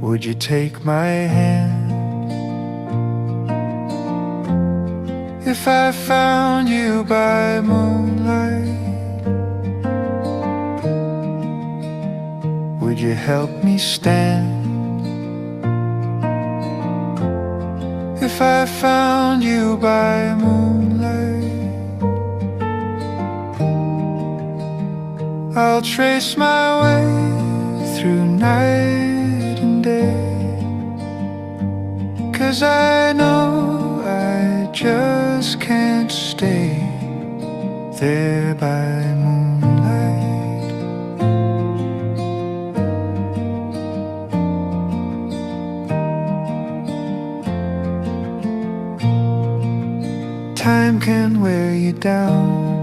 Would you take my hand? If I found you by moonlight, would you help me stand? If I found you by moonlight, I'll trace my way through night and day, 'cause I know I just can't stay there by moonlight. Time can wear you down,